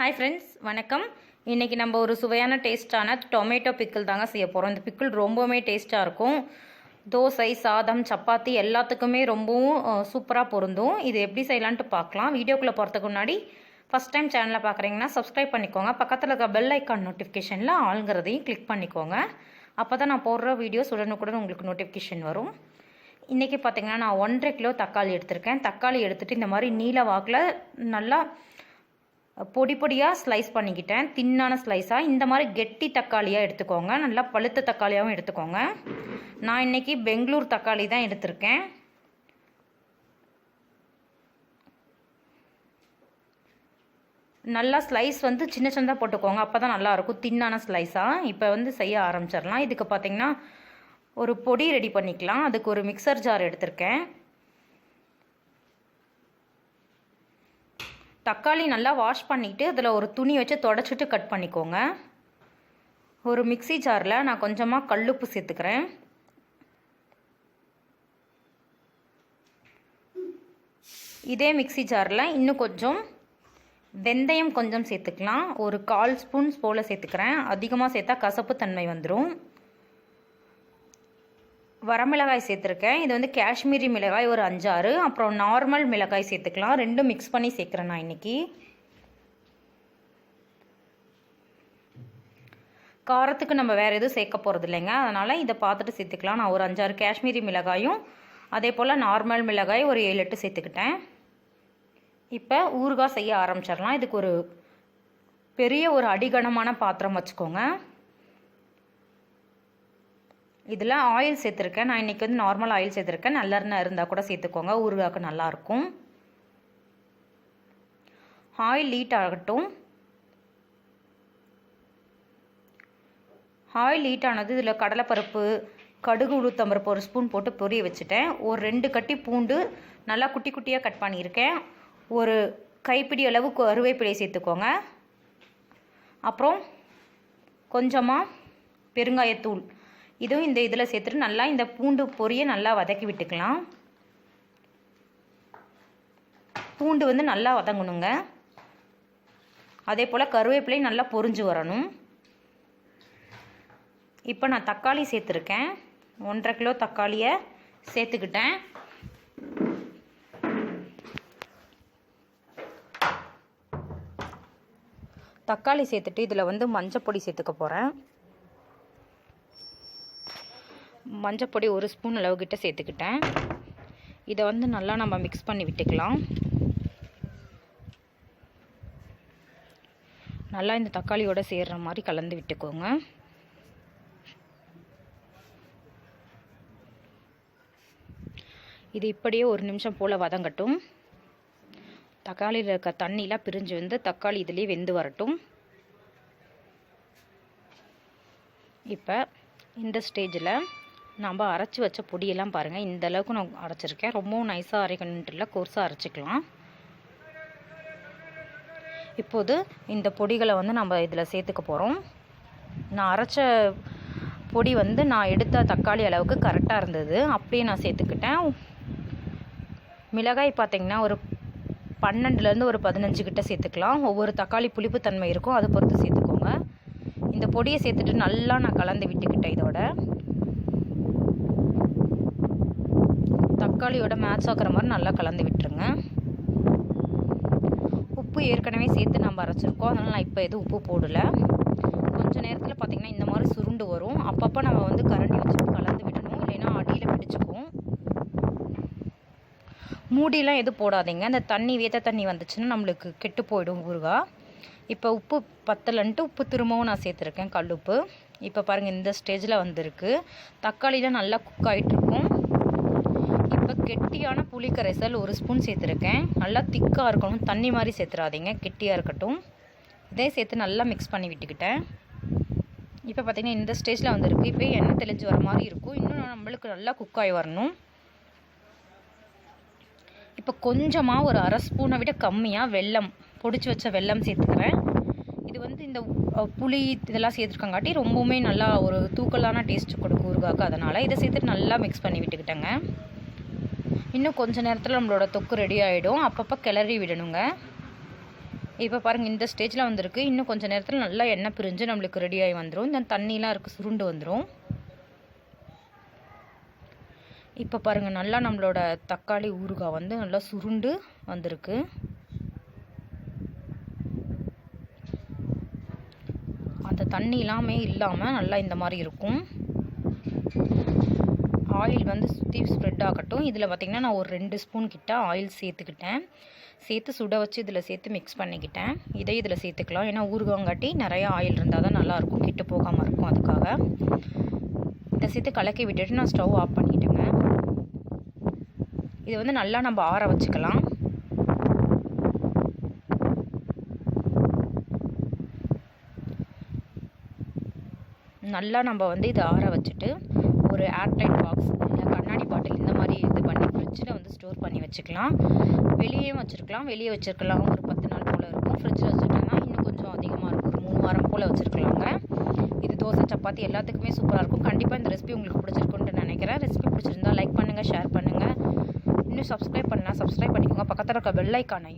Hi friends, வணக்கம். இன்னைக்கு நம்ம ஒரு சுவையான டேஸ்டான டொமேட்டோ பிக்கிள் தாங்க செய்ய போறோம். இந்த பிக்கிள் ரொம்பவே டேஸ்டா இருக்கும். தோசை, சாதம், சப்பாத்தி எல்லாத்துக்குமே ரொம்பவும் சூப்பரா பொருந்தும். இது எப்படி செய்யலாம்னு பார்க்கலாம். வீடியோக்குள்ள போறதுக்கு முன்னாடி ஃபர்ஸ்ட் டைம் சேனலை பார்க்குறீங்கன்னா சப்ஸ்கிரைப் பண்ணிக்கோங்க. பக்கத்தில் இருக்க பெல் ஐக்கான் நோட்டிஃபிகேஷனில் ஆளுங்கிறதையும் கிளிக் பண்ணிக்கோங்க. அப்போ தான் நான் போடுற வீடியோஸ் உடனுக்குடன் உங்களுக்கு நோட்டிஃபிகேஷன் வரும். இன்றைக்கி பார்த்தீங்கன்னா நான் 1.5 கிலோ தக்காளி எடுத்திருக்கேன். தக்காளி எடுத்துகிட்டு இந்த மாதிரி நீல வாக்கில் நல்லா பொடி பொடியாக ஸ்லைஸ் பண்ணிக்கிட்டேன். தின்னான ஸ்லைஸாக இந்த மாதிரி கெட்டி தக்காளியாக எடுத்துக்கோங்க. நல்லா பழுத்த தக்காளியாகவும் எடுத்துக்கோங்க. நான் இன்றைக்கி பெங்களூர் தக்காளி தான் எடுத்திருக்கேன். நல்லா ஸ்லைஸ் வந்து சின்ன சின்னதாக போட்டுக்கோங்க. அப்போ தான் நல்லாயிருக்கும் தின்னான ஸ்லைஸாக. இப்போ வந்து செய்ய ஆரம்பிச்சிடலாம். இதுக்கு பார்த்திங்கன்னா ஒரு பொடி ரெடி பண்ணிக்கலாம். அதுக்கு ஒரு மிக்சர் ஜார் எடுத்திருக்கேன். தக்காளி நல்லா வாஷ் பண்ணிவிட்டு அதில் ஒரு துணி வச்சு தொடச்சிட்டு கட் பண்ணிக்கோங்க. ஒரு மிக்சி ஜாரில் நான் கொஞ்சமாக கல்லுப்பு சேர்த்துக்கிறேன். இதே மிக்சி ஜாரில் இன்னும் கொஞ்சம் வெந்தயம் கொஞ்சம் சேர்த்துக்கலாம். ஒரு 1/4 ஸ்பூன் போல் சேர்த்துக்கிறேன். அதிகமாக சேர்த்தா கசப்பு தன்மை வந்துடும். வரமிளகாய் சேர்த்துருக்கேன். இது வந்து காஷ்மீரி மிளகாய் ஒரு 5-6, அப்புறம் நார்மல் மிளகாய் சேர்த்துக்கலாம். ரெண்டும் மிக்ஸ் பண்ணி சேர்க்குறேன் நான் இன்றைக்கி. காரத்துக்கு நம்ம வேறு எதுவும் சேர்க்க போகிறது இல்லைங்க, அதனால் இதை பார்த்துட்டு சேர்த்துக்கலாம். நான் ஒரு 5-6 காஷ்மீரி மிளகாயும் அதே போல் நார்மல் மிளகாய் ஒரு 7-8 சேர்த்துக்கிட்டேன். இப்போ ஊறுகாய் செய்ய ஆரம்பிச்சிடலாம். இதுக்கு ஒரு பெரிய ஒரு அடிகனமான பாத்திரம் வச்சுக்கோங்க. இதில் ஆயில் சேர்த்துருக்கேன். நான் இன்றைக்கி வந்து நார்மல் ஆயில் சேர்த்துருக்கேன். நல்லெண்ணெய் இருந்தால் கூட சேர்த்துக்கோங்க, ஊறுகாய்க்கு நல்லாயிருக்கும். ஆயில் ஹீட் ஆகட்டும். ஆயில் ஹீட் ஆனது இதில் கடலைப்பருப்பு, கடுகு, உளுத்தம்பருப்பு ஒரு ஸ்பூன் போட்டு பொரிய வச்சுட்டேன். ஒரு 2 கட்டி பூண்டு நல்லா குட்டி குட்டியாக கட் பண்ணியிருக்கேன். ஒரு கைப்பிடி அளவு கருவேப்பிலை சேர்த்துக்கோங்க. அப்புறம் கொஞ்சமாக பெருங்காயத்தூள் இதுவும் இந்த இதில் சேர்த்துட்டு நல்லா இந்த பூண்டு பொரியை நல்லா வதக்கி விட்டுக்கலாம். பூண்டு வந்து நல்லா வதங்கணுங்க. அதே போல் கருவேப்பிலை நல்லா பொரிஞ்சு வரணும். இப்போ நான் தக்காளி சேர்த்துருக்கேன். 1.5 கிலோ தக்காளியை சேர்த்துக்கிட்டேன். தக்காளி சேர்த்துட்டு இதில் வந்து மஞ்சப்பொடி சேர்த்துக்க போகிறேன். மஞ்சப்பொடி ஒரு ஸ்பூன் அளவுக்கிட்ட சேர்த்துக்கிட்டேன். இதை வந்து நல்லா நம்ம மிக்ஸ் பண்ணி விட்டுக்கலாம். நல்லா இந்த தக்காளியோட சேர்கிற மாதிரி கலந்து விட்டுக்கோங்க. இது இப்படியே 1 நிமிஷம் போல் வதங்கட்டும். தக்காளியில் இருக்க தண்ணிலாம் பிரிஞ்சு வந்து தக்காளி இதுலேயே வெந்து வரட்டும். இப்போ இந்த ஸ்டேஜில் நம்ம அரைச்சி வச்ச பொடியெல்லாம் பாருங்கள். இந்த அளவுக்கு நான் அரைச்சிருக்கேன். ரொம்பவும் நைஸாக அரைக்கணுன்ட்டு இல்லை, கோர்ஸாக அரைச்சிக்கலாம். இப்போது இந்த பொடிகளை வந்து நம்ம இதில் சேர்த்துக்க போகிறோம். நான் அரைச்ச பொடி வந்து நான் எடுத்த தக்காளி அளவுக்கு கரெக்டாக இருந்தது. அப்படியே நான் சேர்த்துக்கிட்டேன். மிளகாய் பார்த்திங்கன்னா ஒரு 12லேருந்து ஒரு 15 கிட்ட சேர்த்துக்கலாம். ஒவ்வொரு தக்காளி புளிப்பு தன்மை இருக்கும், அதை பொறுத்து சேர்த்துக்கோங்க. இந்த பொடியை சேர்த்துட்டு நல்லா நான் கலந்து விட்டுக்கிட்டேன். இதோட தக்காளியோட மேட்ச் ஆகிற மாதிரி நல்லா கலந்து விட்டுருங்க. உப்பு ஏற்கனவே சேர்த்து நம்ம அரைச்சிருக்கோம், அதனால் நான் இப்போ எதுவும் உப்பு போடலை. கொஞ்சம் நேரத்தில் பார்த்திங்கன்னா இந்த மாதிரி சுருண்டு வரும். அப்பப்போ நம்ம வந்து கரண்டி வச்சு கலந்து விடணும், இல்லைன்னா அடியில் பிடிச்சிக்கும். மூடிலாம் எதுவும் போடாதீங்க. அந்த தண்ணி வேத்த தண்ணி வந்துச்சுன்னா நம்மளுக்கு கெட்டு போயிடும் ஊறுகாய். இப்போ உப்பு பத்தலன்ட்டு உப்பு திரும்பவும் நான் சேர்த்துருக்கேன், கல்லுப்பு. இப்போ பாருங்கள் இந்த ஸ்டேஜில் வந்திருக்கு. தக்காளிலாம் நல்லா குக் ஆகிட்ருக்கும். இப்போ கெட்டியான புளிக்கரைசல் 1 ஸ்பூன் சேர்த்துருக்கேன். நல்லா திக்காக இருக்கணும், தண்ணி மாதிரி சேர்த்துறாதீங்க, கெட்டியாக இருக்கட்டும். இதே சேர்த்து நல்லா மிக்ஸ் பண்ணி விட்டுக்கிட்டேன். இப்போ பார்த்திங்கன்னா இந்த ஸ்டேஜில் வந்திருக்கு. இப்போ எண்ணெய் தெளிஞ்சு வர மாதிரி இருக்கும். இன்னும் நம்மளுக்கு நல்லா குக் ஆகி வரணும். இப்போ கொஞ்சமாக ஒரு 1/2 ஸ்பூனை விட கம்மியாக வெல்லம், பொடிச்சு வச்ச வெல்லம் சேர்த்துக்கிறேன். இது வந்து இந்த புளி இதெல்லாம் சேர்த்துருக்கங்காட்டி ரொம்பவுமே நல்லா ஒரு தூக்கலான டேஸ்ட் கொடுக்கும் ஊறுகாய்க்கு. அதனால் இதை சேர்த்துட்டு நல்லா மிக்ஸ் பண்ணி விட்டுக்கிட்டேங்க. இன்னும் கொஞ்ச நேரத்தில் நம்மளோட தொக்கு ரெடி ஆகிடும். அப்பப்போ கிளறி விடணுங்க. இப்போ பாருங்கள் இந்த ஸ்டேஜில் வந்திருக்கு. இன்னும் கொஞ்சம் நேரத்தில் நல்லா எண்ணெய் பிரிஞ்சு நம்மளுக்கு ரெடியாகி வந்துடும். இந்த தண்ணிலாம் இருக்குது சுருண்டு வந்துடும். இப்போ பாருங்கள் நல்லா நம்மளோட தக்காளி ஊறுகாய் வந்து நல்லா சுருண்டு வந்திருக்கு. அந்த தண்ணி எல்லாமே இல்லாமல் நல்லா இந்த மாதிரி இருக்கும். ஆயில் வந்து சுற்றி ஸ்ப்ரெட் ஆகட்டும். இதில் பார்த்திங்கன்னா நான் ஒரு 2 ஸ்பூன் கிட்ட ஆயில் சேர்த்துக்கிட்டேன். சேர்த்து சுட வச்சு இதில் சேர்த்து மிக்ஸ் பண்ணிக்கிட்டேன். இதில் சேர்த்துக்கலாம். ஏன்னா ஊறுகாங்காட்டி நிறையா ஆயில் இருந்தால் தான் நல்லாயிருக்கும், கெட்டு போகாமல் இருக்கும். அதுக்காக இதை சேர்த்து கலக்கி விட்டுட்டு நான் ஸ்டவ் ஆஃப் பண்ணிட்டேங்க. இது வந்து நல்லா நம்ம ஆற வச்சுக்கலாம். நல்லா நம்ம வந்து இதை ஆற வச்சுட்டு ஒரு ஏர்டைட் பாக்ஸ் இல்லை கண்ணாடி பாட்டில் இந்த மாதிரி இது பண்ணி ஃப்ரிட்ஜில் வந்து ஸ்டோர் பண்ணி வச்சுக்கலாம். வெளியே வச்சுருக்கலாம். ஒரு 10 நாள் போல் இருக்கும். ஃப்ரிட்ஜில் வச்சுட்டோன்னா இன்னும் கொஞ்சம் அதிகமாக இருக்கும். ஒரு 3 வாரம் போல் வச்சுருக்கலாங்க. இது தோசை சப்பாத்தி எல்லாத்துக்குமே சூப்பராக இருக்கும். கண்டிப்பாக இந்த ரெசிபி உங்களுக்கு பிடிச்சிருக்குன்னு நினைக்கிறேன். ரெசிபி பிடிச்சிருந்தா லைக் பண்ணுங்கள், ஷேர் பண்ணுங்கள். இன்னும் சப்ஸ்கிரைப் பண்ணிக்கோங்க. பக்கத்தில் இருக்க பெல் ஐக்கானையும்